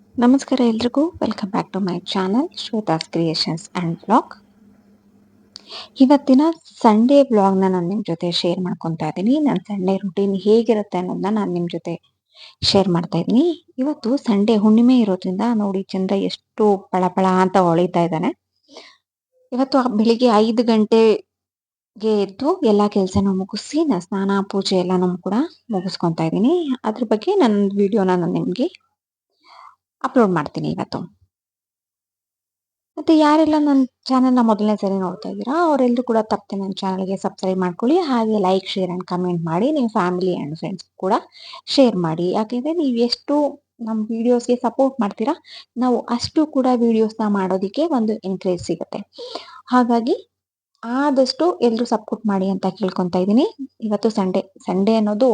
ನಮಸ್ಕಾರ ಎಲ್ರಿಗೂ, welcome back to my channel Shweta's creations and vlog. ಇವತ್ತಿನ ಸಂಡೇ ವ್ಲಾಗ್ನ ನಾನು ನಿಮ್ಮ ಜೊತೆ ಶೇರ್ ಮಾಡ್ಕೊತಾ ಇದ್ದೀನಿ. ನನ್ನ ಸಂಡೇ ರುಟೀನ್ ಹೇಗಿರುತ್ತೆ ಅನ್ನೋದನ್ನ ನಾನು ನಿಮ್ಮ ಜೊತೆ ಶೇರ್ ಮಾಡ್ತಾ ಇದ್ದೀನಿ. ಇವತ್ತು ಸಂಡೇ ಹುಣ್ಣಿಮೆ ಇರೋದ್ರಿಂದ ನೋಡಿ ಚಂದ್ರ ಎಷ್ಟು ಪಳಪಳ ಅಂತ ಹೊಳಿತಾ ಇದ್ದಾನೆ. ಇವತ್ತು ಬೆಳಿಗ್ಗೆ 5 ಗಂಟೆಗೆ ಎದ್ದು ಎಲ್ಲ ಕೆಲಸನ ಮುಗಿಸಿ ನಾನು ಸ್ನಾನ ಪೂಜೆ ಎಲ್ಲನೂ ಕೂಡ ಮುಗಿಸ್ಕೊತಾ ಇದ್ದೀನಿ. ಅದ್ರ ಬಗ್ಗೆ ನನ್ನ ವಿಡಿಯೋನ ನಾನು ನಿಮಗೆ ಅಪ್ಲೋಡ್ ಮಾಡ್ತೀನಿ ಇವತ್ತು. ಮತ್ತೆ ಯಾರೆಲ್ಲ ನನ್ನ ಚಾನಲ್ನ ಮೊದಲನೇ ಸರಿ ನೋಡ್ತಾ ಇದ್ದೀರಾ ಅವರೆಲ್ಲರೂ ಕೂಡ ತಪ್ಪದೆ ನನ್ನ ಚಾನಲ್ಗೆ ಸಬ್ಸ್ಕ್ರೈಬ್ ಮಾಡ್ಕೊಳ್ಳಿ. ಹಾಗೆ ಲೈಕ್, ಶೇರ್ ಆ್ಯಂಡ್ ಕಮೆಂಟ್ ಮಾಡಿ ನಿಮ್ಮ ಫ್ಯಾಮಿಲಿ ಆ್ಯಂಡ್ ಫ್ರೆಂಡ್ಸ್ ಕೂಡ ಶೇರ್ ಮಾಡಿ. ಯಾಕೆಂದರೆ ನೀವು ಎಷ್ಟು ನಮ್ಮ ವೀಡಿಯೋಸ್ಗೆ ಸಪೋರ್ಟ್ ಮಾಡ್ತೀರಾ, ನಾವು ಅಷ್ಟು ಕೂಡ ವೀಡಿಯೋಸ್ನ ಮಾಡೋದಕ್ಕೆ ಒಂದು ಎನ್ಕರೇಜ್ ಸಿಗುತ್ತೆ. ಹಾಗಾಗಿ ಆದಷ್ಟು ಎಲ್ಲರೂ ಸಪೋರ್ಟ್ ಮಾಡಿ ಅಂತ ಕೇಳ್ಕೊತಾ ಇದ್ದೀನಿ. ಇವತ್ತು ಸಂಡೇ ಅನ್ನೋದು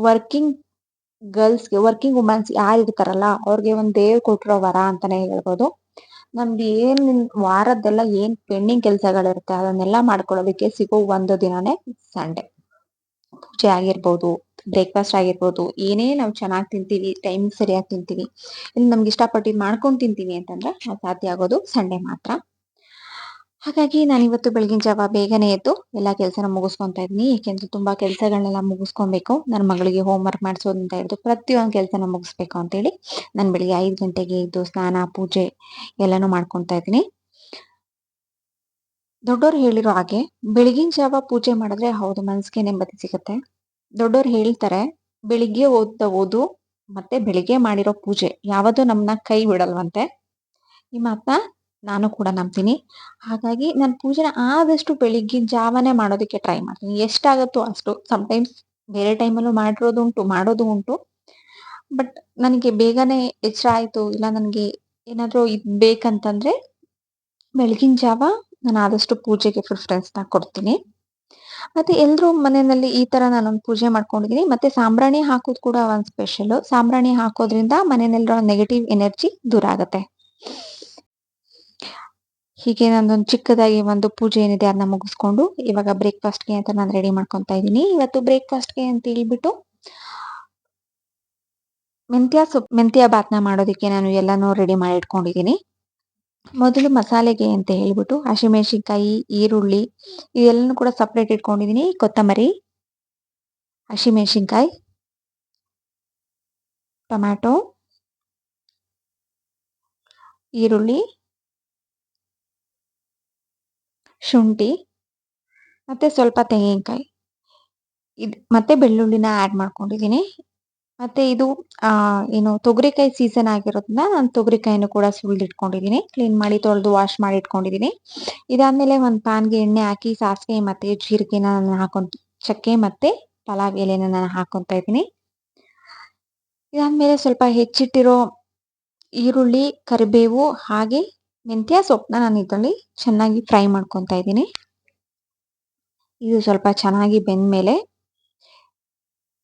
ವರ್ಕಿಂಗ್ ಗರ್ಲ್ಸ್ಗೆ, ವರ್ಕಿಂಗ್ ವುಮೆನ್ಸ್ ಯಾರು ಇರ್ತಾರಲ್ಲ ಅವ್ರಿಗೆ ಒಂದು ದೇವ್ರು ಕೊಟ್ಟಿರೋ ವರ ಅಂತಾನೆ ಹೇಳ್ಬೋದು. ನಮ್ದು ವಾರದ್ದೆಲ್ಲ ಏನ್ ಪೆಂಡಿಂಗ್ ಕೆಲಸಗಳಿರುತ್ತೆ ಅದನ್ನೆಲ್ಲ ಮಾಡ್ಕೊಳ್ಳೋದಕ್ಕೆ ಸಿಗೋ ಒಂದು ದಿನನೇ ಸಂಡೇ. ಪೂಜೆ ಆಗಿರ್ಬೋದು, ಬ್ರೇಕ್ಫಾಸ್ಟ್ ಆಗಿರ್ಬೋದು, ಏನೇ ನಾವು ಚೆನ್ನಾಗಿ ತಿಂತೀವಿ, ಟೈಮ್ ಸರಿಯಾಗಿ ತಿಂತೀವಿ, ಇಲ್ಲಿ ನಮ್ಗೆ ಇಷ್ಟಪಟ್ಟಿದ್ದು ಮಾಡ್ಕೊಂಡು ತಿಂತೀವಿ ಅಂತಂದ್ರೆ ಅದು ಸಾಧ್ಯ ಆಗೋದು ಸಂಡೇ ಮಾತ್ರ. ಹಾಗಾಗಿ ನಾನಿವತ್ತು ಬೆಳಗಿನ ಜಾವ ಬೇಗನೆ ಎದ್ದು ಎಲ್ಲ ಕೆಲಸನ ಮುಗಿಸ್ಕೊತಾ ಇದ್ದೀನಿ. ಏಕೆಂದ್ರೆ ತುಂಬಾ ಕೆಲಸಗಳನ್ನೆಲ್ಲ ಮುಗಿಸ್ಕೊಬೇಕು. ನನ್ನ ಮಗಳಿಗೆ ಹೋಮ್ ವರ್ಕ್ ಮಾಡಿಸೋದ್ರಿಂದ ಹಿಡಿದು ಪ್ರತಿಯೊಂದು ಕೆಲಸನ ಮುಗಿಸ್ಬೇಕು ಅಂತೇಳಿ ನಾನು ಬೆಳಿಗ್ಗೆ 5 ಗಂಟೆಗೆ ಎದ್ದು ಸ್ನಾನ ಪೂಜೆ ಎಲ್ಲಾನು ಮಾಡ್ಕೊತಾ ಇದ್ದೀನಿ. ದೊಡ್ಡೋರು ಹೇಳಿರೋ ಹಾಗೆ ಬೆಳಗಿನ ಜಾವ ಪೂಜೆ ಮಾಡಿದ್ರೆ ಹೌದು ಮನಸ್ಸಿಗೆ ನೆಮ್ಮದಿ ಸಿಗುತ್ತೆ. ದೊಡ್ಡೋರು ಹೇಳ್ತಾರೆ, ಬೆಳಿಗ್ಗೆ ಓದು ಮತ್ತೆ ಬೆಳಿಗ್ಗೆ ಮಾಡಿರೋ ಪೂಜೆ ಯಾವತ್ತೂ ನಮ್ಮನ್ನ ಕೈ ಬಿಡಲ್ವಂತೆ. ಈ ಮಾತನ್ನ ನಾನು ಕೂಡ ನಂಬ್ತೀನಿ. ಹಾಗಾಗಿ ನಾನು ಪೂಜೆನ ಆದಷ್ಟು ಬೆಳಿಗ್ಗಿನ ಜಾವನೇ ಮಾಡೋದಕ್ಕೆ ಟ್ರೈ ಮಾಡ್ತೀನಿ. ಎಷ್ಟಾಗುತ್ತೋ ಅಷ್ಟು. ಸಮ್ಟೈಮ್ಸ್ ಬೇರೆ ಟೈಮಲ್ಲೂ ಮಾಡೋದು ಉಂಟು. ಬಟ್ ನನಗೆ ಬೇಗನೆ ಎಚ್ಚರ ಆಯಿತು, ಇಲ್ಲ ನನಗೆ ಏನಾದರೂ ಇದು ಬೇಕಂತಂದ್ರೆ ಬೆಳಗಿನ ಜಾವ ನಾನು ಆದಷ್ಟು ಪೂಜೆಗೆ ಪ್ರಿಫರೆನ್ಸ್ನ ಕೊಡ್ತೀನಿ. ಮತ್ತೆ ಎಲ್ಲರೂ ಮನೆಯಲ್ಲಿ ಈ ಥರ ನಾನೊಂದು ಪೂಜೆ ಮಾಡ್ಕೊಂಡಿದ್ದೀನಿ. ಮತ್ತೆ ಸಾಂಬ್ರಾಣಿ ಹಾಕೋದು ಕೂಡ ಒಂದು ಸ್ಪೆಷಲು. ಸಾಂಬ್ರಾಣಿ ಹಾಕೋದ್ರಿಂದ ಮನೆಯಲ್ಲಿರೋ ನೆಗೆಟಿವ್ ಎನರ್ಜಿ ದೂರ ಆಗುತ್ತೆ. ಹೀಗೆ ನಂದೊಂದು ಚಿಕ್ಕದಾಗಿ ಒಂದು ಪೂಜೆ ಏನಿದೆ ಅದನ್ನ ಮುಗಿಸ್ಕೊಂಡು ಇವಾಗ ಬ್ರೇಕ್ಫಾಸ್ಟ್ಗೆ ಅಂತ ನಾನು ರೆಡಿ ಮಾಡ್ಕೊತಾ ಇದ್ದೀನಿ. ಇವತ್ತು ಬ್ರೇಕ್ಫಾಸ್ಟ್ಗೆ ಅಂತ ಹೇಳ್ಬಿಟ್ಟು ಮೆಂತ್ಯ ಬಾತ್ನ ಮಾಡೋದಕ್ಕೆ ನಾನು ಎಲ್ಲಾನು ರೆಡಿ ಮಾಡಿ ಇಟ್ಕೊಂಡಿದ್ದೀನಿ. ಮೊದಲು ಮಸಾಲೆಗೆ ಅಂತ ಹೇಳ್ಬಿಟ್ಟು ಹಸಿಮೆಣಸಿನ್ಕಾಯಿ, ಈರುಳ್ಳಿ ಇದೆಲ್ಲನೂ ಕೂಡ ಸಪ್ರೇಟ್ ಇಟ್ಕೊಂಡಿದ್ದೀನಿ. ಕೊತ್ತಂಬರಿ, ಹಸಿಮೆಣಸಿನ್ಕಾಯಿ, ಟೊಮ್ಯಾಟೊ, ಈರುಳ್ಳಿ, ಶುಂಠಿ ಮತ್ತೆ ಸ್ವಲ್ಪ ತೆಂಗಿನಕಾಯಿ ಮತ್ತೆ ಬೆಳ್ಳುಳ್ಳಿನ ಆ್ಯಡ್ ಮಾಡ್ಕೊಂಡಿದ್ದೀನಿ. ಮತ್ತೆ ಇದು ಏನು ತೊಗರಿಕಾಯಿ ಸೀಸನ್ ಆಗಿರೋದ್ರಿಂದ ನಾನು ತೊಗರಿಕಾಯಿನೂ ಕೂಡ ಸುಲಿದಿಟ್ಕೊಂಡಿದ್ದೀನಿ. ಕ್ಲೀನ್ ಮಾಡಿ ತೊಳೆದು ವಾಶ್ ಮಾಡಿ ಇಟ್ಕೊಂಡಿದ್ದೀನಿ. ಇದಾದ್ಮೇಲೆ ಒಂದು ಪ್ಯಾನ್ಗೆ ಎಣ್ಣೆ ಹಾಕಿ ಸಾಸಿವೆ ಮತ್ತೆ ಜೀರಿಗೆನ ನಾನು ಚಕ್ಕೆ ಮತ್ತೆ ಪಲಾವ್ ಎಲೆನ ನಾನು ಹಾಕೊತಾ ಇದ್ದೀನಿ. ಇದಾದ್ಮೇಲೆ ಸ್ವಲ್ಪ ಹೆಚ್ಚಿಟ್ಟಿರೋ ಈರುಳ್ಳಿ, ಕರಿಬೇವು ಹಾಗೆ ಮೆಂತ್ಯ ಸೊಪ್ಪನ್ನ ನಾನು ಇದರಲ್ಲಿ ಚೆನ್ನಾಗಿ ಫ್ರೈ ಮಾಡ್ಕೊತಾ ಇದ್ದೀನಿ. ಇದು ಸ್ವಲ್ಪ ಚೆನ್ನಾಗಿ ಬೆಂದ್ಮೇಲೆ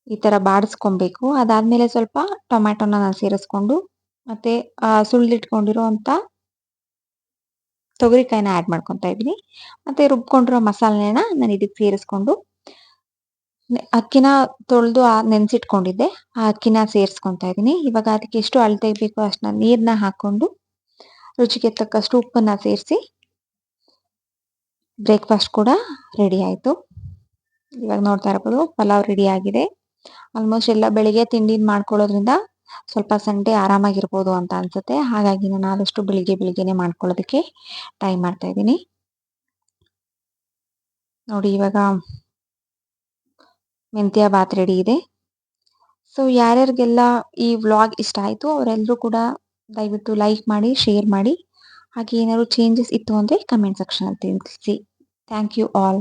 ಈ ತರ ಬಾಡಿಸ್ಕೊಬೇಕು. ಅದಾದ್ಮೇಲೆ ಸ್ವಲ್ಪ ಟೊಮ್ಯಾಟೊನ ನಾನು ಸೇರಿಸ್ಕೊಂಡು ಮತ್ತೆ ಸುಳಿದಿಟ್ಕೊಂಡಿರೋ ಅಂತ ತೊಗರಿಕಾಯಿನ ಆ್ಯಡ್ ಮಾಡ್ಕೊತಾ ಇದ್ದೀನಿ. ಮತ್ತೆ ರುಬ್ಕೊಂಡಿರೋ ಮಸಾಲೆನ ನಾನು ಇದಕ್ಕೆ ಸೇರಿಸ್ಕೊಂಡು ಅಕ್ಕಿನ ತೊಳೆದು ನೆನೆಸಿಟ್ಕೊಂಡಿದ್ದೆ, ಆ ಅಕ್ಕಿನ ಸೇರಿಸ್ಕೊತಾ ಇದ್ದೀನಿ. ಇವಾಗ ಅದಕ್ಕೆ ಎಷ್ಟು ಅಳತೆ ಬೇಕೋ ಅಷ್ಟನ್ನ ನೀರನ್ನ ಹಾಕೊಂಡು ರುಚಿಗೆ ತಕ್ಕಷ್ಟು ಉಪ್ಪನ್ನ ಸೇರಿಸಿ ಬ್ರೇಕ್ಫಾಸ್ಟ್ ಕೂಡ ರೆಡಿ ಆಯಿತು. ಇವಾಗ ನೋಡ್ತಾ ಇರ್ಬೋದು ಪಲಾವ್ ರೆಡಿ ಆಗಿದೆ. ಆಲ್ಮೋಸ್ಟ್ ಎಲ್ಲ ಬೆಳಿಗ್ಗೆ ತಿಂಡಿನ ಮಾಡ್ಕೊಳ್ಳೋದ್ರಿಂದ ಸ್ವಲ್ಪ ಸಂಡೇ ಆರಾಮಾಗಿರ್ಬೋದು ಅಂತ ಅನ್ಸುತ್ತೆ. ಹಾಗಾಗಿ ನಾನು ಆದಷ್ಟು ಬೆಳಿಗ್ಗೆನೆ ಮಾಡ್ಕೊಳ್ಳೋದಕ್ಕೆ ಟ್ರೈ ಮಾಡ್ತಾ ಇದ್ದೀನಿ. ನೋಡಿ ಇವಾಗ ಮೆಂತ್ಯ ಬಾತ್ ರೆಡಿ ಇದೆ. ಸೊ ಯಾರ್ಯಾರಿಗೆಲ್ಲ ಈ ವ್ಲಾಗ್ ಇಷ್ಟ ಆಯಿತು ಅವರೆಲ್ಲರೂ ಕೂಡ ದಯವಿಟ್ಟು ಲೈಕ್ ಮಾಡಿ, ಶೇರ್ ಮಾಡಿ. ಹಾಗೆ ಏನಾದ್ರು ಚೇಂಜಸ್ ಇತ್ತು ಅಂದರೆ ಕಮೆಂಟ್ ಸೆಕ್ಷನಲ್ಲಿ ತಿಳಿಸಿ. Thank you all.